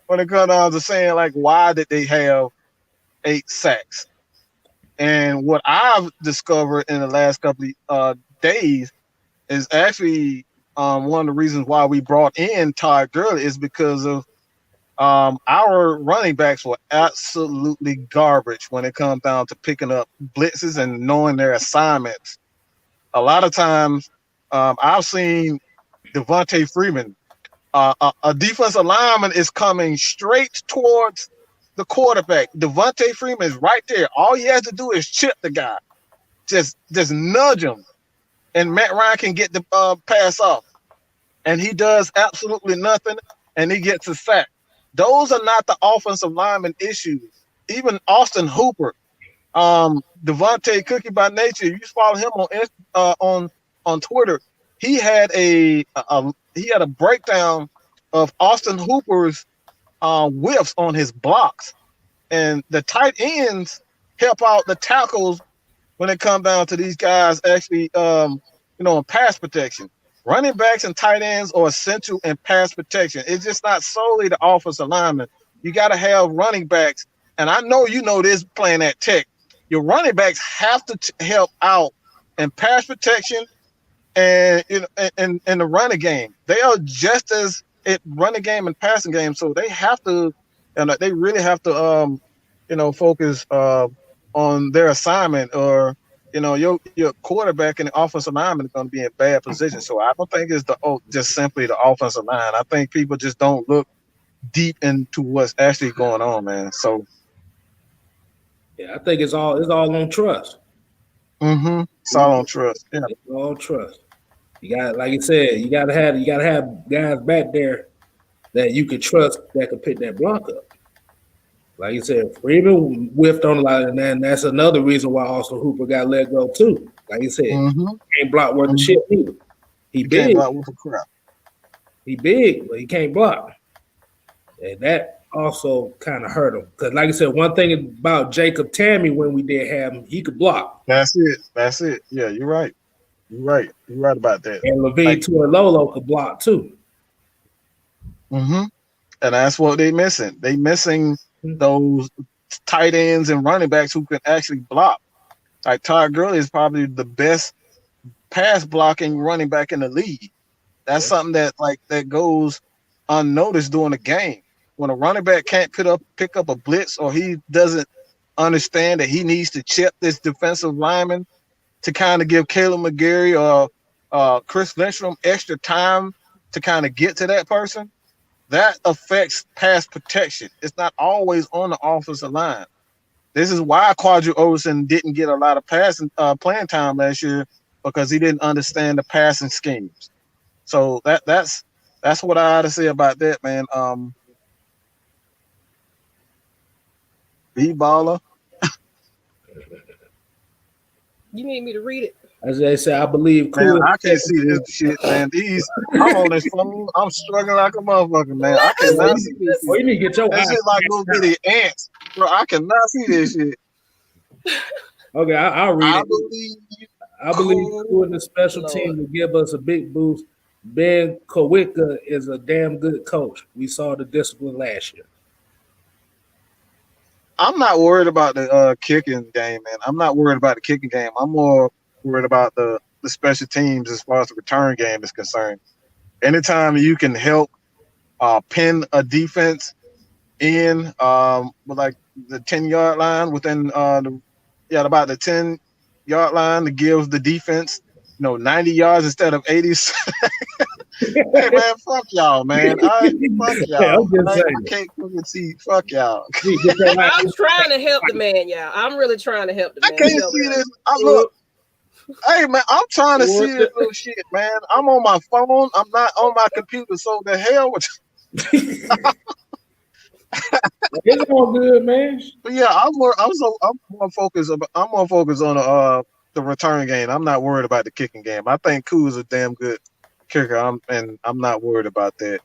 [SPEAKER 1] when it comes down to saying, like, why did they have 8 sacks? And what I've discovered in the last couple of days is actually one of the reasons why we brought in Todd Gurley is because of our running backs were absolutely garbage when it comes down to picking up blitzes and knowing their assignments. A lot of times I've seen Devontae Freeman, a defensive lineman is coming straight towards the quarterback. Devontae Freeman is right there. All he has to do is chip the guy, just nudge him, and Matt Ryan can get the pass off. And he does absolutely nothing, and he gets a sack. Those are not the offensive lineman issues. Even Austin Hooper, Devontae Cookie by nature, you follow him on Twitter. he had a breakdown of Austin Hooper's whiffs on his blocks, and the tight ends help out the tackles when it comes down to these guys actually, in pass protection. Running backs and tight ends are essential in pass protection. It's just not solely the offensive lineman. You got to have running backs, and I know you know this playing at Tech. Your running backs have to help out in pass protection and in the running game. They are just as at running game and passing game, so they have to, and they really have to, focus on their assignment, or your quarterback and the offensive lineman is going to be in bad position. So I don't think it's just simply the offensive line. I think people just don't look deep into what's actually going on, man. So
[SPEAKER 3] yeah, I think it's all on trust.
[SPEAKER 1] Mm-hmm. It's all on trust. Yeah,
[SPEAKER 3] it's all trust. You got, like you said, you gotta have guys back there that you can trust that can pick that block up. Like you said, Freeman whiffed on a lot, and that's another reason why Austin Hooper got let go too. Like you said, can't block worth of shit either. He big,
[SPEAKER 1] can't block worth of crap.
[SPEAKER 3] He big, but he can't block, and that also kind of hurt him. Because, like I said, one thing about Jacob Tammy when we did have him, he could block.
[SPEAKER 1] That's it. Yeah, you're right. You're right about that.
[SPEAKER 3] And Levine Tuilolo could block too.
[SPEAKER 1] Mm-hmm. And that's what they're missing. They missing those tight ends and running backs who can actually block. Like Todd Gurley is probably the best pass blocking running back in the league. That's something that goes unnoticed during the game. When a running back can't pick up a blitz, or he doesn't understand that he needs to chip this defensive lineman to kind of give Caleb McGarry or Chris Lindstrom extra time to kind of get to that person, that affects pass protection. It's not always on the offensive line. This is why Quadri Olsen didn't get a lot of playing time last year, because he didn't understand the passing schemes. So that's what I had to say about that, man. B-baller.
[SPEAKER 2] You need me to read it?
[SPEAKER 3] As they say, I believe.
[SPEAKER 1] Man, I can't see this shit, man. I'm on this phone. I'm struggling like a motherfucker, man. I cannot see this.
[SPEAKER 3] Well, you need to get your
[SPEAKER 1] eyes. Shit like little bitty ants, bro. I cannot see this shit.
[SPEAKER 3] Okay, I'll read it. I believe doing the special team will give us a big boost. Ben Kowicka is a damn good coach. We saw the discipline last year.
[SPEAKER 1] I'm not worried about the kicking game, man. I'm not worried about the kicking game. I'm more worried about the special teams as far as the return game is concerned. Anytime you can help pin a defense in with like the 10-yard line within about the 10-yard line, to give the defense 90 yards instead of 80. Hey man, fuck y'all, man. Fuck y'all. I can't fucking see. Fuck y'all.
[SPEAKER 2] I'm trying to help the man, y'all. I'm really trying to help the man.
[SPEAKER 1] I can't see this. Look. Hey man, I'm trying to see this little shit, man. I'm on my phone. I'm not on my computer. So the hell with
[SPEAKER 3] It's all good, man.
[SPEAKER 1] But yeah, I'm more focused. I'm more focused on the return game. I'm not worried about the kicking game. I think Koo's a damn good kicker. I'm not worried about that.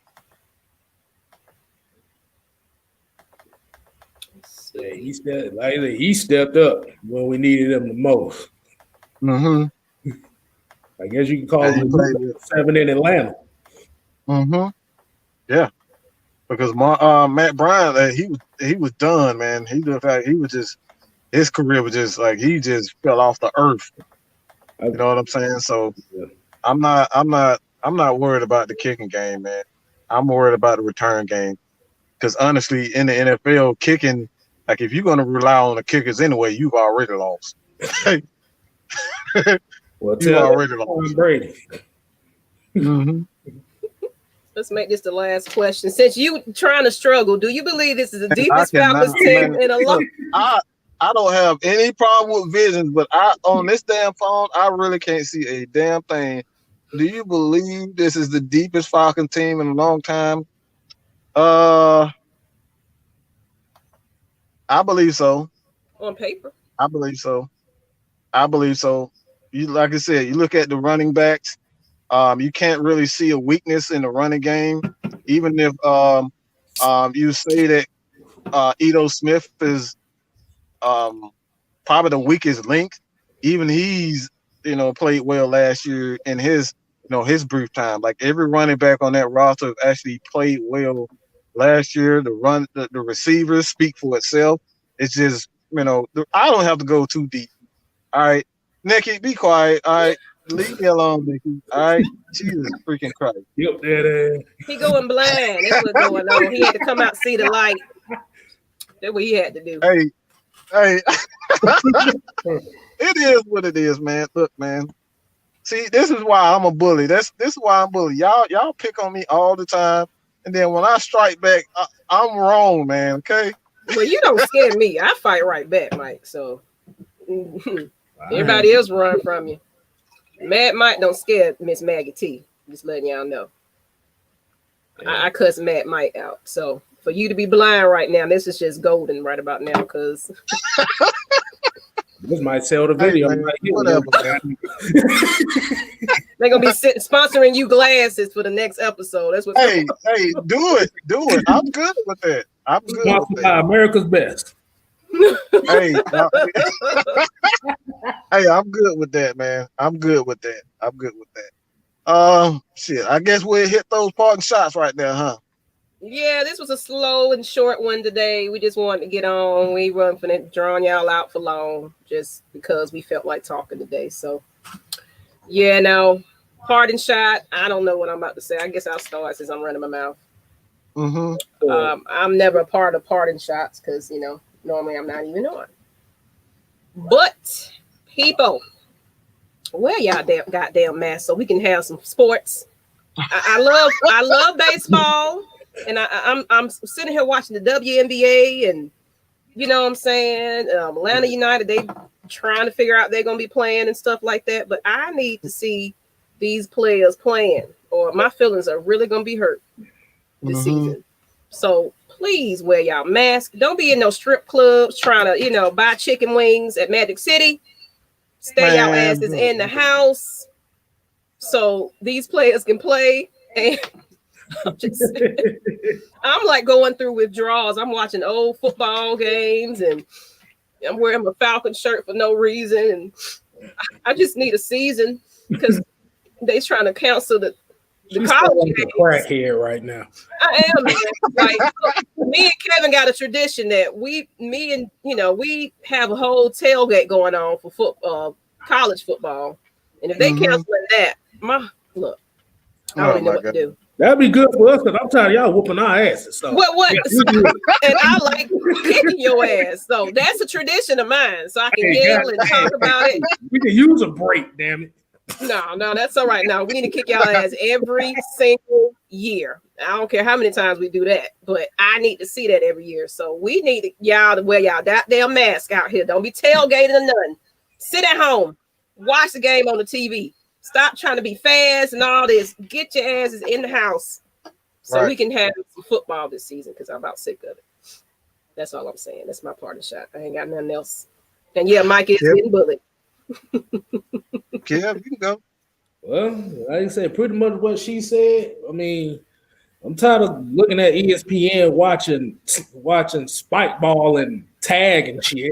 [SPEAKER 3] Yeah, he stepped up when we needed him the most.
[SPEAKER 1] Mm-hmm.
[SPEAKER 3] I guess you can call him 7 in Atlanta.
[SPEAKER 1] Mm-hmm. Yeah, because Matt Bryant, he was done, man. He looked like his career was just like he just fell off the earth. You know what I'm saying? So I'm not worried about the kicking game, man. I'm worried about the return game, because honestly, in the NFL, kicking, like if you're gonna rely on the kickers anyway, you've already lost.
[SPEAKER 3] Well, you already lost. Brady.
[SPEAKER 1] Mm-hmm.
[SPEAKER 2] Let's make this the last question. Since you trying to struggle, do you believe this is the deepest Falcons team in a long?
[SPEAKER 1] I don't have any problem with visions, but on this damn phone, I really can't see a damn thing. Do you believe this is the deepest Falcon team in a long time? I believe so.
[SPEAKER 2] On paper?
[SPEAKER 1] I believe so. You, like I said, you look at the running backs. You can't really see a weakness in the running game, even if you say that Ito Smith is probably the weakest link. Even he's played well last year in his his brief time. Like every running back on that roster actually played well last year. The receivers speak for itself. It's just I don't have to go too deep. All right, Nikki, be quiet. All right, leave me alone, Nikki. All right, Jesus freaking Christ.
[SPEAKER 3] Yep, that
[SPEAKER 2] He going blind. That's what's going on. He had to come out see the light. That's what he had to do.
[SPEAKER 1] Hey. It is what it is, man. Look, man. See, this is why I'm a bully. This is why I'm bully. Y'all pick on me all the time, and then when I strike back, I'm wrong, man. Okay.
[SPEAKER 2] Well, you don't scare me. I fight right back, Mike. So everybody else run from you. Mad Mike don't scare Miss Maggie T. Just letting y'all know. I cuss Mad Mike out. So for you to be blind right now, this is just golden right about now, because
[SPEAKER 3] this might sell the video.
[SPEAKER 1] Hey, man, whatever.
[SPEAKER 2] They're gonna be sponsoring you glasses for the next episode. That's what.
[SPEAKER 1] Hey, do it. I'm good with that. I'm good with that.
[SPEAKER 3] America's best.
[SPEAKER 1] Hey, hey, I'm good with that, man. I'm good with that. Shit. I guess we'll hit those parting shots right there, huh?
[SPEAKER 2] Yeah, this was a slow and short one today. We just wanted to get on. We weren't for drawing y'all out for long, just because we felt like talking today. So, yeah, no parting shot. I don't know what I'm about to say. I guess I'll start since I'm running my mouth. I'm never a part of parting shots because normally I'm not even on. But people, wear y'all goddamn mask so we can have some sports. I love baseball. And I'm sitting here watching the WNBA, and you know what I'm saying? Atlanta United, they trying to figure out they're going to be playing and stuff like that. But I need to see these players playing, or my feelings are really going to be hurt this season. So please wear y'all mask. Don't be in no strip clubs trying to, buy chicken wings at Magic City. Stay y'all asses in the house so these players can play. And I'm like going through withdrawals. I'm watching old football games and I'm wearing my Falcons shirt for no reason. And I just need a season because they're trying to cancel the college games.
[SPEAKER 3] Crack here right now.
[SPEAKER 2] I am, man. Like, me and Kevin got a tradition that we have a whole tailgate going on for college football. And if they canceling that, I don't even know what to do.
[SPEAKER 3] That'd be good for us because I'm tired of y'all whooping our asses. So.
[SPEAKER 2] What? Yeah, and I like kicking your ass. So that's a tradition of mine. So I can yell and talk about it.
[SPEAKER 3] We can use a break, damn it.
[SPEAKER 2] No, that's all right. No, we need to kick y'all ass every single year. I don't care how many times we do that, but I need to see that every year. So we need y'all to wear y'all goddamn mask out here. Don't be tailgating or nothing. Sit at home. Watch the game on the TV. Stop trying to be fast and all this. Get your asses in the house so we can have some football this season because I'm about sick of it. That's all I'm saying. That's my parting shot. I ain't got nothing else. And yeah, Mike is getting bullied.
[SPEAKER 1] Kev, you can go.
[SPEAKER 3] Well, like I said, pretty much what she said. I mean, I'm tired of looking at ESPN watching spike ball and tag and shit.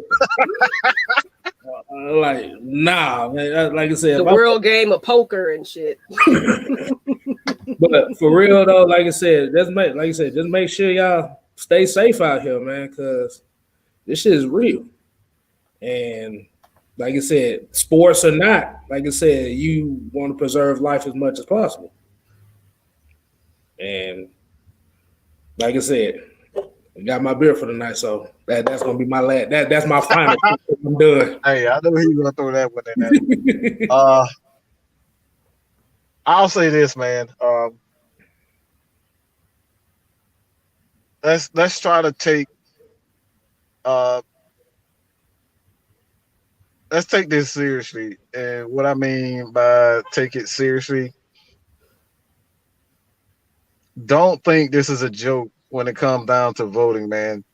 [SPEAKER 3] Like, nah, man. Like I said,
[SPEAKER 2] the world game of poker and shit.
[SPEAKER 3] But for real though, like I said, just make sure y'all stay safe out here, man, because this shit is real. And like I said, sports or not, like I said, you want to preserve life as much as possible. And like I said, I got my beer for the night, so that's gonna be my last. That's my final. I'm done.
[SPEAKER 1] Hey, I know he's gonna throw that one in there. I'll say this, man. Let's try to take. Let's take this seriously, and what I mean by take it seriously, don't think this is a joke when it comes down to voting, man,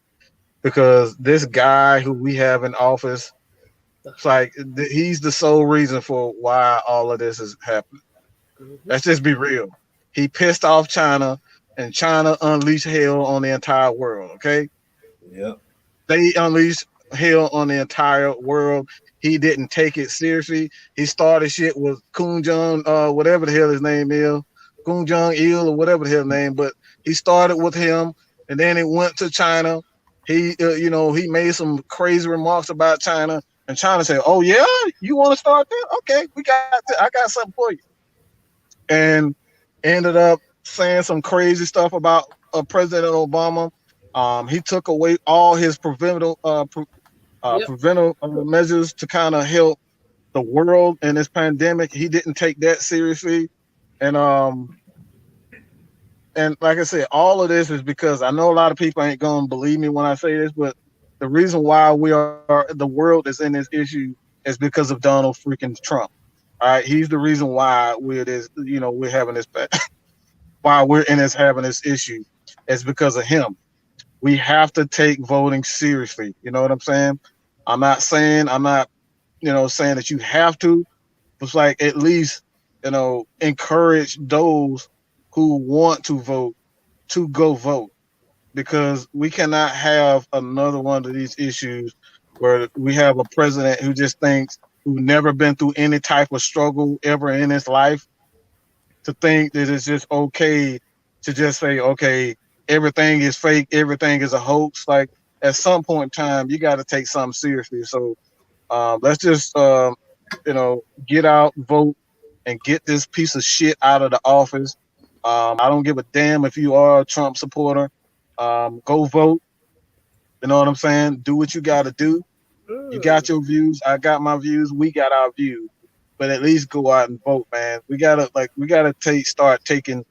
[SPEAKER 1] because this guy who we have in office, it's like he's the sole reason for why all of this is happening. Let's just be real. He pissed off China, and China unleashed hell on the entire world. Okay.
[SPEAKER 3] Yep.
[SPEAKER 1] They unleashed hell on the entire world. He didn't take it seriously. He started shit with Kun Jong, whatever the hell his name is, Kun Jong Il or whatever the hell his name. But he started with him, and then it went to China. He, he made some crazy remarks about China, and China said, "Oh yeah, you want to start that? Okay, I got something for you." And ended up saying some crazy stuff about President Obama. He took away all his preventative measures to kind of help the world in this pandemic. He didn't take that seriously, and like I said, all of this is because I know a lot of people ain't gonna believe me when I say this, but the reason why the world is in this issue is because of Donald freaking Trump. All right, he's the reason why we're having this why we're having this issue. It's because of him. We have to take voting seriously. You know what I'm saying? I'm not saying that you have to. It's like at least, encourage those who want to vote to go vote, because we cannot have another one of these issues where we have a president who never been through any type of struggle ever in his life, to think that it's just okay to just say, okay, everything is fake, everything is a hoax. Like, at some point in time, you got to take something seriously. So let's just, get out, vote, and get this piece of shit out of the office. I don't give a damn if you are a Trump supporter. Go vote. You know what I'm saying? Do what you got to do. You got your views. I got my views. We got our views. But at least go out and vote, man. We gotta start taking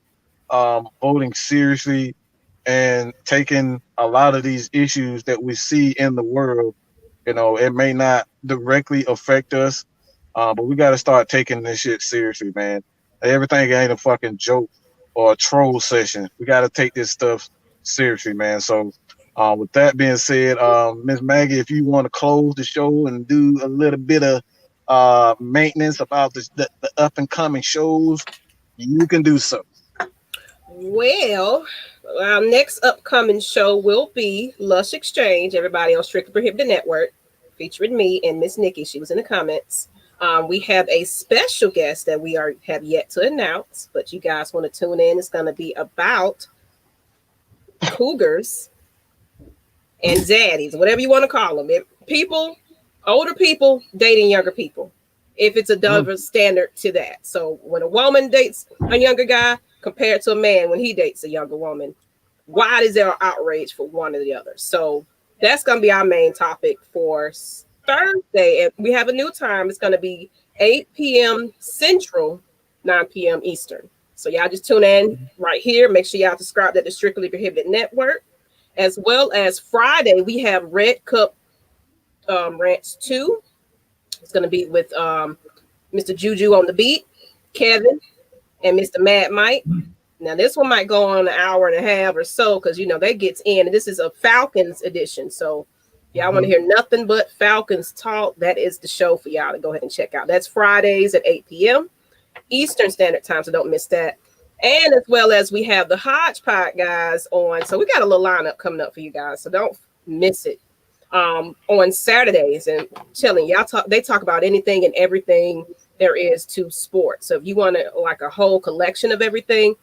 [SPEAKER 1] voting seriously, and taking a lot of these issues that we see in the world. It may not directly affect us, but we got to start taking this shit seriously, man. Everything ain't a fucking joke or a troll session. We got to take this stuff seriously, man. So, with that being said, Miss Maggie, if you want to close the show and do a little bit of maintenance about the up and coming shows, you can do so.
[SPEAKER 2] Well, our next upcoming show will be Lush Exchange, everybody on Strictly Prohibited Network, featuring me and Miss Nikki. She was in the comments. We have a special guest that we have yet to announce, but you guys want to tune in. It's going to be about cougars and zaddies, whatever you want to call them. Older people dating younger people, if it's a double standard to that. So when a woman dates a younger guy compared to a man when he dates a younger woman, why is there outrage for one or the other? So that's going to be our main topic for Thursday. And we have a new time. It's going to be 8 p.m. Central, 9 p.m. Eastern. So y'all just tune in right here. Make sure y'all subscribe to the Strictly Prohibited Network. As well as Friday, we have Red Cup Rants 2. It's going to be with Mr. Juju on the beat, Kevin, and Mr. Mad Mike. Now, this one might go on an hour and a half or so, because, that gets in. And this is a Falcons edition. So if y'all want to hear nothing but Falcons talk, that is the show for y'all to go ahead and check out. That's Fridays at 8 p.m. Eastern Standard Time, so don't miss that. And as well as we have the Hodgepodge guys on. So we got a little lineup coming up for you guys, so don't miss it. On Saturdays, and chilling, they talk about anything and everything there is to sports. So if you want like a whole collection of everything,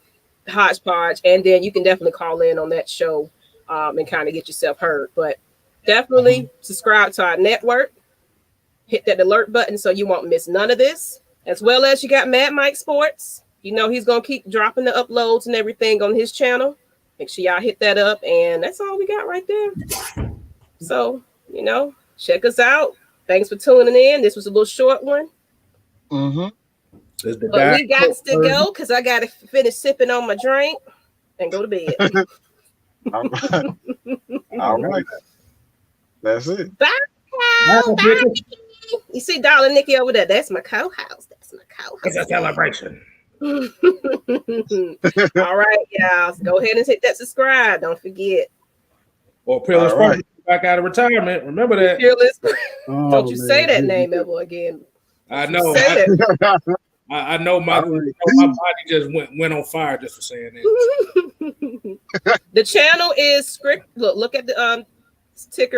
[SPEAKER 2] Hodgepodge, and then you can definitely call in on that show and kind of get yourself heard. But definitely subscribe to our network, hit that alert button so you won't miss none of this. As well as you got Mad Mike Sports. He's gonna keep dropping the uploads and everything on his channel. Make sure y'all hit that up, and that's all we got right there. So, check us out. Thanks for tuning in. This was a little short one.
[SPEAKER 1] Mm-hmm.
[SPEAKER 2] But we got to go because I got to finish sipping on my drink and go to bed.
[SPEAKER 1] All right. All right. That's it.
[SPEAKER 2] Bye. Bye. You see darling Nikki over there? That's my co-host.
[SPEAKER 3] It's a celebration.
[SPEAKER 2] All right, y'all. Go ahead and hit that subscribe. Don't forget.
[SPEAKER 3] Or Peerless back out of retirement. Remember that.
[SPEAKER 2] Peerless. Don't you say that name ever again.
[SPEAKER 3] I know.
[SPEAKER 2] Say that.
[SPEAKER 3] I know my body just went on fire just for saying that.
[SPEAKER 2] The channel is script. Look at the ticker